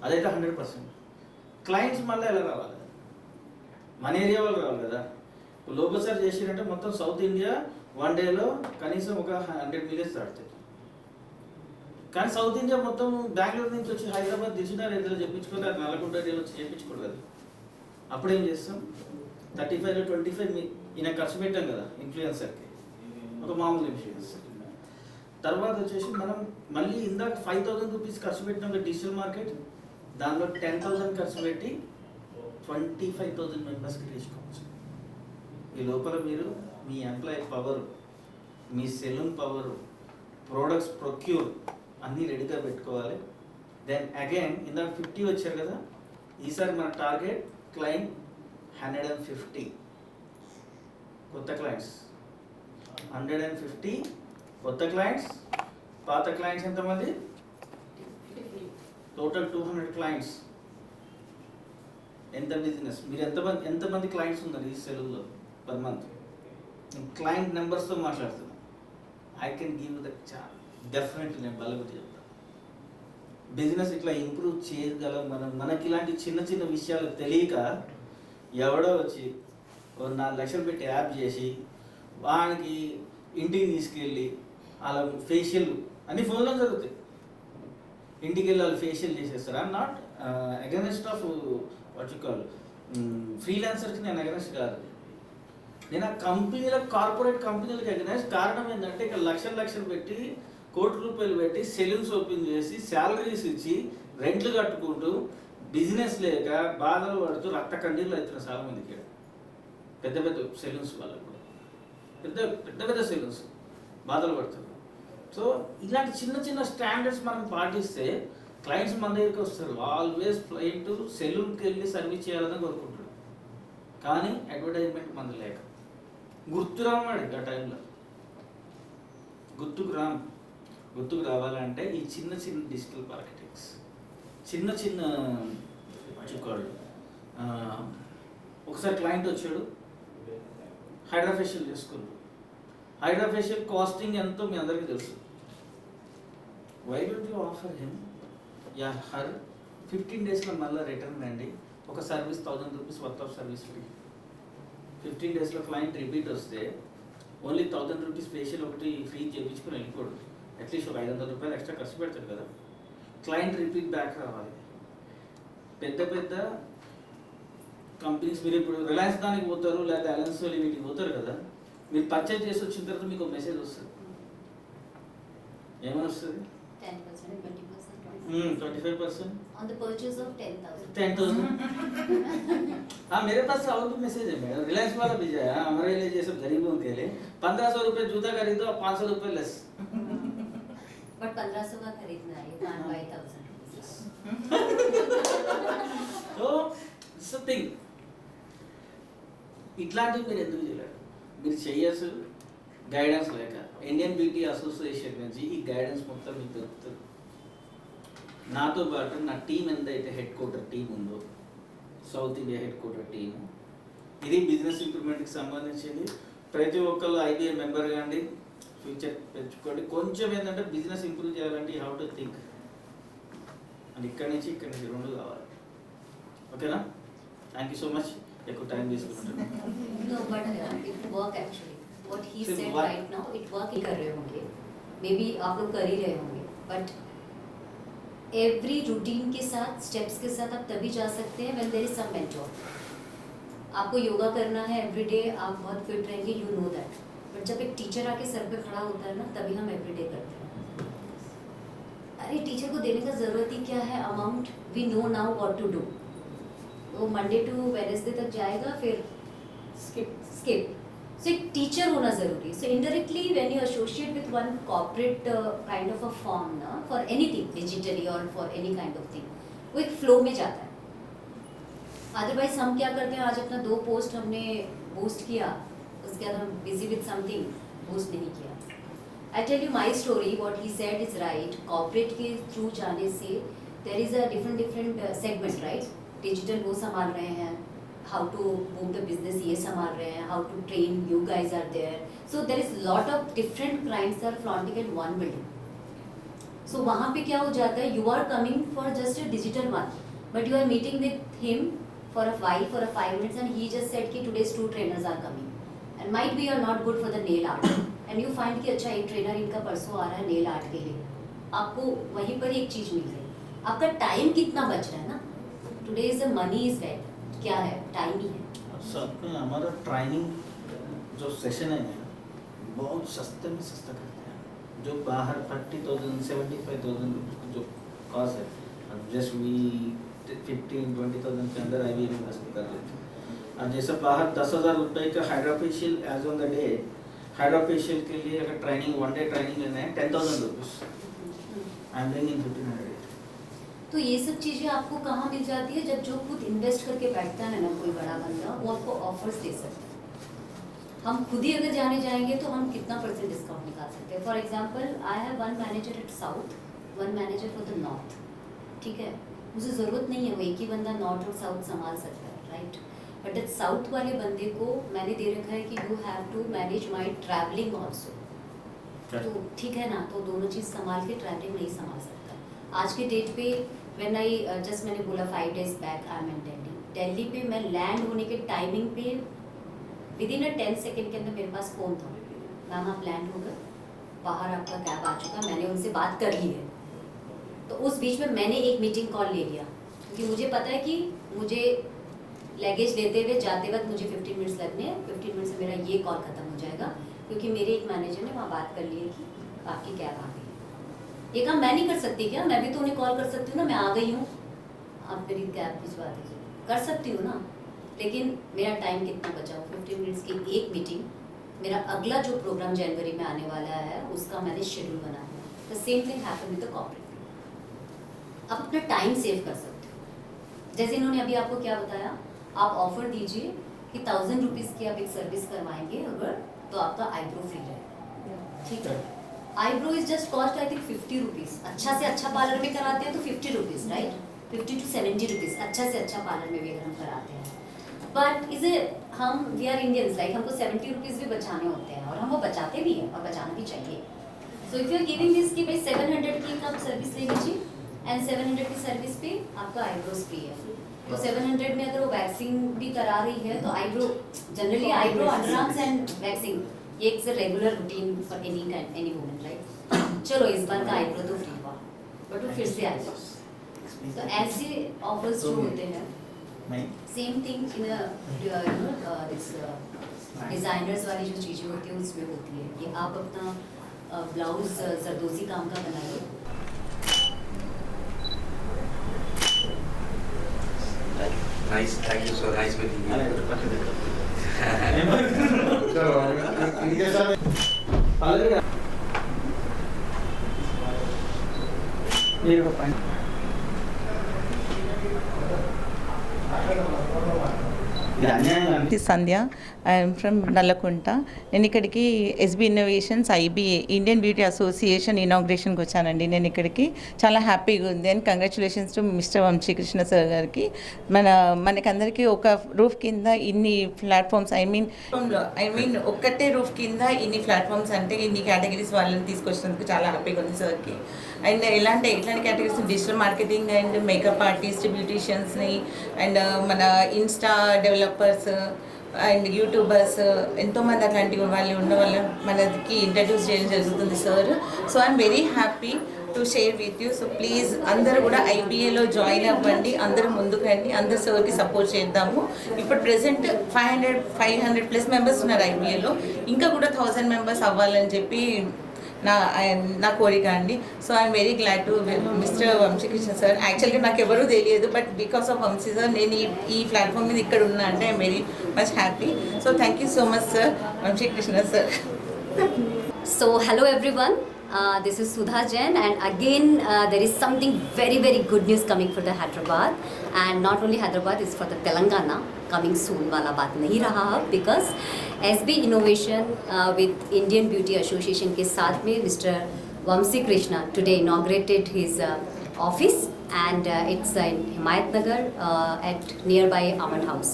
అదైతే 100%. క్లయింట్స్ మళ్ళీ ఎలా రావాలి? మన ఏరియా వాళ్ళు రావాలి కదా. లోకల్ సార్ చేసినట్టే మొత్తం సౌత్ ఇండియా 1 dayలో కనీసం ఒక 100 million దాటుతాయి. కానీ సౌత్ ఇండియా మొత్తం బెంగళూరు నుంచి వచ్చి హైదరాబాద్ దిశనారు ఏదో చెప్పించుకోవాలి, అది నల్లకుంట ఏరియాలో వచ్చి చేయించుకోలేదు. అప్పుడేం చేస్తాం? 35లో 25 ఈయన ఖర్చు పెట్టాం కదా ఇన్ఫ్లుయెన్సర్కి, ఒక మామూలు ఇన్ఫ్లుయెన్సర్. తర్వాత వచ్చేసి మనం మళ్ళీ ఇందాక 5,000 రూపీస్ ఖర్చు పెట్టినాం డిజిటల్ మార్కెట్, దానిలో 10,000 ఖర్చు పెట్టి 25,000 మెంబర్స్కి తీసుకోవచ్చు. ఈ లోపల మీరు మీ ఎంప్లాయీ పవర్, మీ సెలూన్ పవర్, ప్రోడక్ట్స్ ప్రొక్యూర్ అన్నీ రెడీగా పెట్టుకోవాలి. దెన్ అగైన్ ఇందాక 50 వచ్చారు కదా, ఈసారి మన టార్గెట్ క్లయింట్ 150 కొత్త క్లయింట్స్. 150 కొత్త క్లయింట్స్. పాత క్లయింట్స్ ఎంతమంది? Total 200 clients. ఎంత బిజినెస్? మీరు ఎంతమంది క్లయింట్స్ ఉన్నారు ఈ సెలూన్లో పర్ మంత్? క్లయింట్ నెంబర్స్తో మాట్లాడుతున్నాను. I can give the chance. Definitely నేను బలగొట్టి చెప్తాను. బిజినెస్ ఇట్లా ఇంప్రూవ్ చేయగలం మనకి. ఇలాంటి చిన్న చిన్న విషయాలు తెలియక ఎవడో వచ్చి 4 లక్షలు పెట్టి యాప్ చేసి వానికి ఇంటికి తీసుకెళ్ళి అలా ఫేషియల్ అన్ని ఫోన్లో జరుగుతాయి. ఇంటికి వెళ్ళి వాళ్ళు ఫేషియల్ చేసేస్తారు. I'm not against of what you call ఫ్రీలాన్సర్కి నేను అగెనెస్ట్ కాదు. నేను ఆ కంపెనీలకు, కార్పొరేట్ కంపెనీలకు అగెనెస్ట్. కారణం ఏంటంటే ఇక్కడ లక్షలు పెట్టి, ₹1,00,00,000 పెట్టి సెలూన్స్ ఓపెన్ చేసి శాలరీస్ ఇచ్చి రెంట్లు కట్టుకుంటూ బిజినెస్ లేక బాధలు పడుతూ రక్త కన్నీళ్ళు అవుతున్న చాలా మందికి పెద్ద పెద్ద సెలూన్స్ వాళ్ళకు కూడా పెద్ద పెద్ద సెలూన్స్ బాధలు పడుతున్నారు. సో ఇలాంటి చిన్న చిన్న స్టాండర్డ్స్ మనం పాటిస్తే క్లయింట్స్ మన దగ్గరికి వస్తారు. ఆల్వేస్ ఫ్లై టు సెలూన్కి వెళ్ళి సర్వీస్ చేయాలని కోరుకుంటాడు, కానీ అడ్వర్టైజ్మెంట్ మన లేక గుర్తు రామాడు ఆ టైంలో. గుర్తుకు రావాలంటే ఈ చిన్న చిన్న డిజిటల్ మార్కెటింగ్స్, చిన్న చిన్న చుక్కాళ్ళు. ఒకసారి క్లయింట్ వచ్చాడు, హైడ్రా ఫేషియల్ చేసుకున్నాడు. హైడ్రా ఫేషియల్ కాస్టింగ్ ఎంతో మీ అందరికీ తెలుసు. Why don't you offer him ya her 15 డేస్లో మళ్ళీ రిటర్న్ అండి, ఒక service 1000 rupees worth of service free. 15 డేస్లో క్లయింట్ రిపీట్ వస్తే ఓన్లీ 1000 రూపీస్ ఫేషియల్ ఒకటి ఫ్రీ చేయించుకుని వెళ్ళిపోడు, అట్లీస్ట్ ఒక 500 రూపాయలు ఎక్స్ట్రా ఖర్చు పెడతాడు కదా. క్లయింట్ రిపీట్ బ్యాక్ రావాలి. పెద్ద పెద్ద కంపెనీస్, మీరు ఇప్పుడు రిలయన్స్ దానికి పోతారు లేదా అలయన్స్ వీటికి పోతారు కదా, మీరు పర్చేజ్ చేసి వచ్చిన తర్వాత మీకు ఒక మెసేజ్ వస్తుంది. ఏమని వస్తుంది? 10%, 20%, 25% on the purchase of 10,000. 10,000. हाँ मेरे पास और भी मैसेज है मैडम, रिलायंस वाला भेजा है हमारे लिए ये सब गरीबों के लिए 1500 रुपये जूता खरीदो 500 रुपये लेस. But 1500 का खरीदना है, you can't buy 1000 rupees. So it's a thing. ఇట్లాంటివి మీరు ఎందుకు చేయలేరు? మీరు చేయొచ్చు గైడెన్స్ లేక. ఇండియన్ బ్యూటీ అసోసియేషన్ నుంచి ఈ గైడెన్స్ మొత్తం మీకు దొరుకుతుంది. నాతో పాటు నా టీం ఎంతైతే హెడ్ క్వార్టర్ టీం ఉందో, south India head quarter team, ఇది బిజినెస్ ఇంప్రూవ్మెంట్కి సంబంధించింది. ప్రతి ఒక్కళ్ళు ఐబీఏ మెంబర్ కాండి, ఫ్యూచర్ పెంచుకోండి. కొంచెం ఏంటంటే బిజినెస్ ఇంప్రూవ్ చేయాలంటే you have to think, and ఇక్కడి నుంచి రెండు కావాలి. ఓకేనా? Thank you so much. ఎక్కువ టైం తీసుకుంటాను. No, but it work actually. What he So said what- right now, it work ही कर रहे होंगे. Maybe आप लोग कर ही रहे होंगे. But every routine के साथ, steps के साथ आप तभी जा सकते हैं when there is some mentor. आपको योगा करना है एवरीडे, आप बहुत फिट रहेंगे, you know that. But जब एक टीचर आके सर पे खड़ा होता है ना, तभी हम एवरीडे करते हैं. अरे टीचर को देने का ज़रूरत ही क्या है? Amount we know now what to do. वो मंडे टू वेडनेसडे तक जाएगा, फिर स्किप. So एक टीचर होना जरूरी है. So indirectly when you associate with one corporate kind of a firm ना, for anything digitally or for any kind of thing, वो एक flow में जाता है. Otherwise हम क्या करते हैं, आज अपना 2 पोस्ट हमने बूस्ट किया, उसके बाद हम बिजी विद समथिंग, बूस्ट नहीं किया. I tell you my story, what he said is right. Corporate के थ्रू जाने से there is a different segment, right? Digital वो संभाल रहे हैं, how to boom the business ये संभाल रहे हैं, how to train you guys are there. So there is lot of different clients are flaunting in one building. So वहाँ पे क्या हो जाता है, you are coming for just a digital one, but you are meeting with him for a while, for a 5 minutes, and he just said कि today's 2 trainers are coming, and might be you are not good for the nail art, and you find कि अच्छा एक trainer इनका परसों आ रहा है nail art के लिए, आपको वहीं पर एक चीज़ मिल गई. आपका टाइम कितना बच रहा है ना, today is the money is wait, क्या है, टाइम ही है. सब में हमारा ट्रेनिंग जो सेशन है बहुत सस्ते में सस्ता करते हैं. जो बाहर 30,000 75,000 जो कॉस्ट है, जस्ट वी 15-20,000 के अंदर आई इन्वेस्ट कर लेते हैं. और जैसे बाहर 10,000 रुपये का hydra facial as on the day, hydra facial के लिए अगर ट्रेनिंग 1 डे ट्रेनिंग लेना है 10,000 rupees, I am doing in 1500. तो ये सब चीज़ें आपको कहाँ मिल जाती है, जब जो खुद इन्वेस्ट करके बैठता है ना कोई बड़ा बंदा, वो आपको ऑफर्स दे सकता है. हम खुद ही अगर जाने जाएंगे तो हम कितना % डिस्काउंट निकाल सकते हैं. For example I have 1 manager eight south, 1 manager for the north. ठीक है, मुझे ज़रूरत नहीं है वो एक ही बंदा नॉर्थ और साउथ संभाल सकता है, राइट. बट साउथ वाले बंदे को मैंने दे रखा है कि you have to manage my travelling also. तो ठीक है ना, तो दोनों चीज़ संभाल के ट्रैवलिंग नहीं संभाल सकता. आज के डेट पे व्हेन आई जस्ट मैंने बोला 5 days बैक आई एम इन दिल्ली पे मैं लैंड होने के टाइमिंग पे विद इन 10 सेकेंड के अंदर मेरे पास फ़ोन था, मैम आप लैंड हो गए, बाहर आपका कैब आ चुका, मैंने उनसे बात कर ली है. तो उस बीच में मैंने एक मीटिंग कॉल ले लिया, क्योंकि मुझे पता है कि मुझे लगेज लेते हुए जाते वक्त मुझे 15 मिनट्स लगने हैं, 15 मिनट से मेरा ये कॉल ख़त्म हो जाएगा, क्योंकि मेरे एक मैनेजर ने वहाँ बात कर ली है कि आपकी कैब आ गई. ये काम मैं नहीं कर सकती क्या? मैं भी तो उन्हें कॉल कर सकती हूँ ना, मैं आ गई हूँ, आप मेरी कैब भिजवा दीजिए, कर सकती हूँ ना। लेकिन मेरा टाइम कितना बचा? 15 मिनट्स की एक मीटिंग, मेरा अगला जो प्रोग्राम जनवरी में आने वाला है उसका मैंने शेड्यूल बनाया है। The same thing happen with the corporate. आप अपना टाइम सेव कर सकते हो। जैसे इन्होंने अभी आपको क्या बताया, आप ऑफर दीजिए कि 1000 रुपीज़ की आप एक सर्विस करवाएंगे अगर, तो आपका आईब्रो फ्री रहेगा, ठीक है। Eyebrow is just cost I think 50 rupees. अच्छा से अच्छा पार्लर में कराते हैं तो 50 रुपीज़, राइट, 50 to 70 रुपीज़ अच्छा से अच्छा पार्लर में भी अगर हम कराते हैं। बट इज ए हम वी आर इंडियंस, लाइक हमको 70 रुपीज़ भी बचाने होते हैं और हम वो बचाते भी हैं और बचाना भी चाहिए। So if you are giving this कि भाई 700 की आप सर्विस ले लीजिए एंड 700 की सर्विस पे आपका आईब्रोज फ्री है, तो 700 में अगर वो वैक्सिंग भी करा रही है तो eyebrow, generally eyebrow, underarms and waxing, ये एक regular routine for any woman, right. चलो इस बार का आईब्रो तो फ्री हुआ, बट वो फिर से आएगा। तो ऐसे ऑफर्स जो होते हैं, same thing in this designers वाली जो चीज़ें होती हैं उसमें होती है कि आप अपना ब्लाउज जरदोजी काम का बनाइए। Nice, thank you, so nice meeting you. इनके साथ సంధ్య ఐఎమ్ ఫ్రమ్ నల్లకుంట. నేను ఇక్కడికి SB innovations IBA Indian beauty association ఇనాగ్రేషన్కి వచ్చానండి. నేను ఇక్కడికి చాలా హ్యాపీగా ఉంది and congratulations to mister Vamsikrishna sir గారికి. మనకందరికీ ఒక రూఫ్ కింద ఇన్ని ప్లాట్ఫామ్స్, ఐ మీన్ ఒక్కటే రూఫ్ కింద ఇన్ని ప్లాట్ఫామ్స్ అంటే ఇన్ని కేటగిరీస్ వాళ్ళని తీసుకొచ్చినందుకు చాలా హ్యాపీగా ఉంది సార్కి. అండ్ ఎట్లాంటి categories, digital marketing and makeup artist, బ్యూటీషియన్స్ని అండ్ మన ఇన్స్టా డెవలపర్స్ అండ్ యూట్యూబర్స్, ఎంతోమంది అట్లాంటి వాళ్ళు ఉన్న వాళ్ళని మనకి ఇంట్రడ్యూస్ చేయడం జరుగుతుంది sir. So I'm very happy to share with you. So please అందరూ కూడా ఐబీఏలో జాయిన్ అవ్వండి, అందరూ ముందుకు రండి, అందరు సార్కి సపోర్ట్ చేద్దాము. ఇప్పుడు ప్రెసెంట్ 500+ మెంబర్స్ ఉన్నారు ఐబీఏలో, ఇంకా కూడా 1000 మెంబర్స్ అవ్వాలని చెప్పి నా కోరిక అండి. So I'm very glad to mister Vamsikrishna sir. యాక్చువల్గా నాకు ఎవరూ తెలియదు, but because of Vamsi sir నేను ఈ ప్లాట్ఫామ్ మీద ఇక్కడ ఉన్నా అంటే I'm very much happy. So thank you so much sir, Vamsikrishna sir. So hello everyone, this is Sudha Jain, and again there is something very very good news coming for the Hyderabad, and not only Hyderabad, it's for the Telangana coming soon wala baat nahi raha ab, because SB Innovation with Indian Beauty Association के साथ में Mr. Vamsi Krishna today inaugurated his office, and it's in Himayat Nagar at nearby Amand House.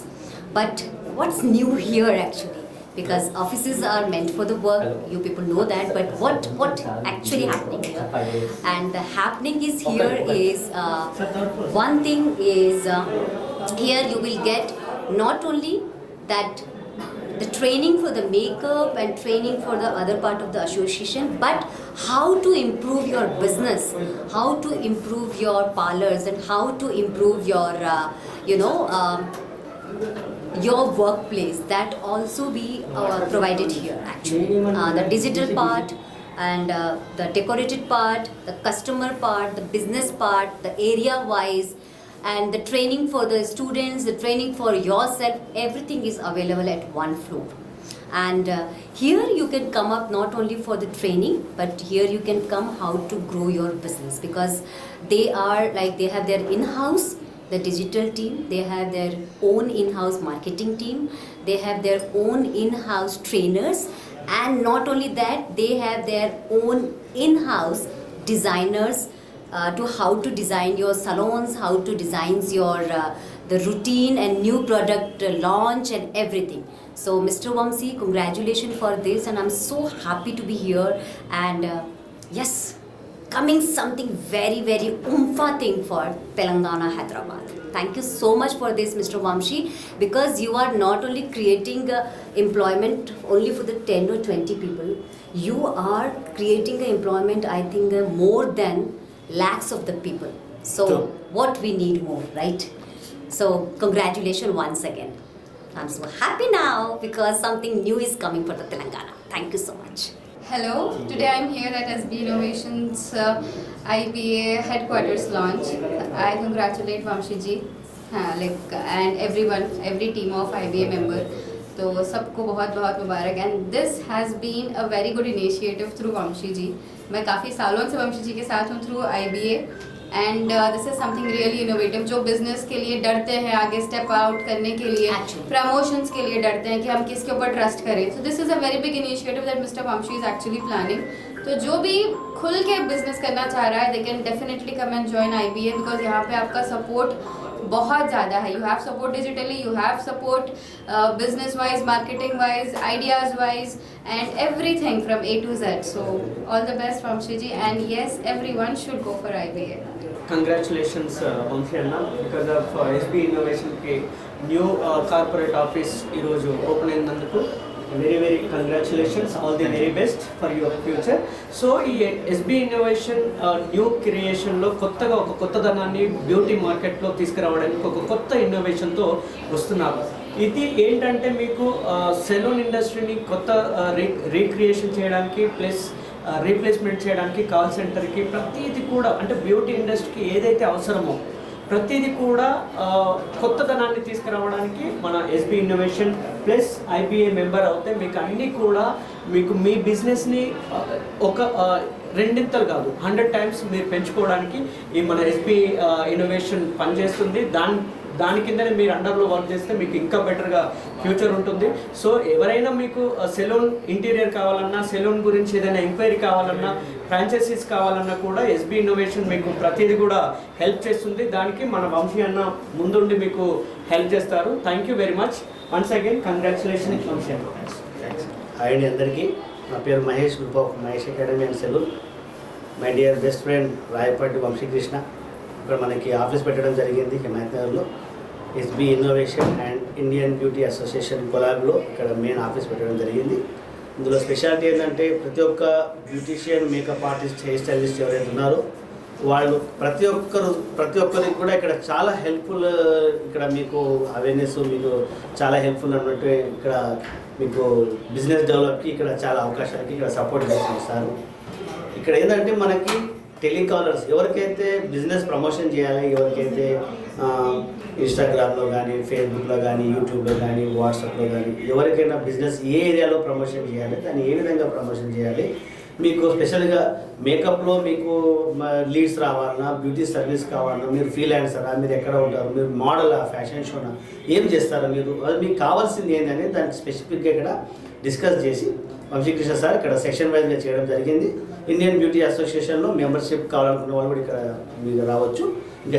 But what's new here actually? Because offices are meant for the work, you people know that, but what actually happening here? And the happening is here is one thing is here you will get not only that the training for the makeup and training for the other part of the association, but how to improve your business, how to improve your parlors, and how to improve your your workplace. That also be provided here actually. The digital part and the decorated part, the customer part, the business part, the area wise, and the training for the students, the training for yourself, everything is available at one floor. And here you can come up not only for the training, but here you can come how to grow your business, because they have their in-house, the digital team, they have their own in-house marketing team, they have their own in-house trainers, and not only that, they have their own in-house designers to how to design your salons, how to design your the routine and new product launch and everything. So Mr. Vamsi, congratulations for this, and I'm so happy to be here. And yes, coming something very very oomfa thing for Telangana, Hyderabad. Thank you so much for this, Mr. Vamshi, because you are not only creating employment only for the 10 or 20 people, you are creating employment, I think, more than lakhs of the people. So what we need more, right? So congratulations once again. I'm so happy now because something new is coming for the Telangana. Thank you so much. Hello, today I'm here at SB Innovations IBA headquarters launch. I congratulate Vamshi ji and everyone, every team of IBA member. तो सबको बहुत बहुत मुबारक and this has been a very good initiative through Vamshi ji. मैं काफ़ी सालों से वंशी जी के साथ हूँ through IBA and this is something really innovative. जो बिजनेस के लिए डरते हैं आगे स्टेप आउट करने के लिए, प्रमोशंस के लिए डरते हैं कि हम किसके ऊपर ट्रस्ट करें, so this is a very big initiative that mister Vamshi is actually planning. तो जो भी खुल के बिजनेस करना चाह रहा है they can definitely come and join IBA because यहाँ पे आपका सपोर्ट बहुत ज़्यादा है. You have support digitally, you have support business wise, marketing wise, ideas wise and everything from A to Z. So all the best Vamshi ji and yes everyone should go for IBA. Congratulations Vamshi అన్న because of SB ఇన్నోవేషన్కి new corporate office ఈరోజు open అయినందుకు very very congratulations, all the very best for your future. So ఈ SB innovation new క్రియేషన్లో కొత్తగా ఒక కొత్తదనాన్ని beauty మార్కెట్లో తీసుకురావడానికి ఒక కొత్త ఇన్నోవేషన్తో వస్తున్నారు. ఇది ఏంటంటే మీకు సెలూన్ ఇండస్ట్రీని కొత్త రీక్రియేషన్ చేయడానికి ప్లస్ రీప్లేస్మెంట్ చేయడానికి కాల్ సెంటర్కి ప్రతిదీ కూడా అంటే బ్యూటీ ఇండస్ట్రీకి ఏదైతే అవసరమో ప్రతిదీ కూడా కొత్తదనాన్ని తీసుకురావడానికి మన SB innovation plus IBA member అవుతే మీకు అన్నీ కూడా మీకు మీ బిజినెస్ని ఒక రెండింతలు కాదు 100 times మీరు పెంచుకోవడానికి ఈ మన SB ఇన్నోవేషన్ పనిచేస్తుంది. దాని కిందనే మీరు అండర్లో వర్క్ చేస్తే మీకు ఇంకా బెటర్గా ఫ్యూచర్ ఉంటుంది. సో ఎవరైనా మీకు సెలూన్ ఇంటీరియర్ కావాలన్నా, సెలూన్ గురించి ఏదైనా ఎంక్వైరీ కావాలన్నా, ఫ్రాంచైజీస్ కావాలన్నా కూడా SB ఇన్నోవేషన్ మీకు ప్రతిదీ కూడా హెల్ప్ చేస్తుంది. దానికి మన వంశీ అన్న ముందుండి మీకు హెల్ప్ చేస్తారు. Thank you very much. Once again congratulation Vamshi అన్న. హాయ్ అండి అందరికీ. నా పేరు Mahesh, group of Mahesh academy and salon. My dear best friend Rayapati Vamshikrishna ఇక్కడ మనకి ఆఫీస్ పెట్టడం జరిగింది హిమాయత్ నగర్లో. SB innovation and Indian beauty association కొలాబ్లో ఇక్కడ మెయిన్ ఆఫీస్ పెట్టడం జరిగింది. ఇందులో స్పెషాలిటీ ఏంటంటే ప్రతి ఒక్క beautician, makeup artist, hair stylist ఎవరైతే ఉన్నారో వాళ్ళు ప్రతి ఒక్కరికి కూడా ఇక్కడ చాలా హెల్ప్ఫుల్. ఇక్కడ మీకు అవేర్నెస్ మీకు చాలా హెల్ప్ఫుల్ అన్నట్టు ఇక్కడ మీకు బిజినెస్ డెవలప్కి ఇక్కడ చాలా అవకాశాలకి ఇక్కడ సపోర్ట్ చేస్తారు. ఇక్కడ ఏంటంటే మనకి టెలికాలర్స్ ఎవరికైతే బిజినెస్ ప్రమోషన్ చేయాలి, ఎవరికైతే ఇన్స్టాగ్రామ్లో కానీ, ఫేస్బుక్లో కానీ, యూట్యూబ్లో కానీ, వాట్సాప్లో కానీ ఎవరికైనా బిజినెస్ ఏ ఏరియాలో ప్రమోషన్ చేయాలి, దాన్ని ఏ విధంగా ప్రమోషన్ చేయాలి, మీకు స్పెషల్గా మేకప్లో మీకు లీడ్స్ రావాలన్నా, బ్యూటీ సర్వీస్ కావాలన్నా, మీరు ఫ్రీలాన్సరా, మీరు ఎక్కడ ఉంటారు, మీరు మోడలా, ఫ్యాషన్ షోనా, ఏం చేస్తారో మీరు అది మీకు కావాల్సింది ఏంటనేది దానికి స్పెసిఫిక్గా ఇక్కడ డిస్కస్ చేసి వంశీకృష్ణ సార్ ఇక్కడ సెక్షన్ వైజ్గా చేయడం జరిగింది. ఇండియన్ బ్యూటీ అసోసియేషన్లో మెంబర్షిప్ కావాలనుకున్న వాళ్ళు కూడా ఇక్కడ మీరు రావచ్చు. ఇంకా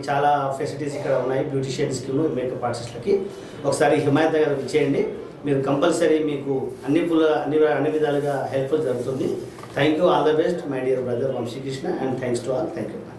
చాలా ఫెసిలిటీస్ ఇక్కడ ఉన్నాయి బ్యూటీషియన్స్కి, మేకప్ ఆర్టిస్ట్లకి. ఒకసారి హిమాయత్ గారు ఇచ్చేయండి, మీరు కంపల్సరీ మీకు అన్ని విధాలుగా హెల్ప్ఫుల్ జరుగుతుంది. Thank you, all the best my dear brother Vamsikrishna and thanks to all. Thank you.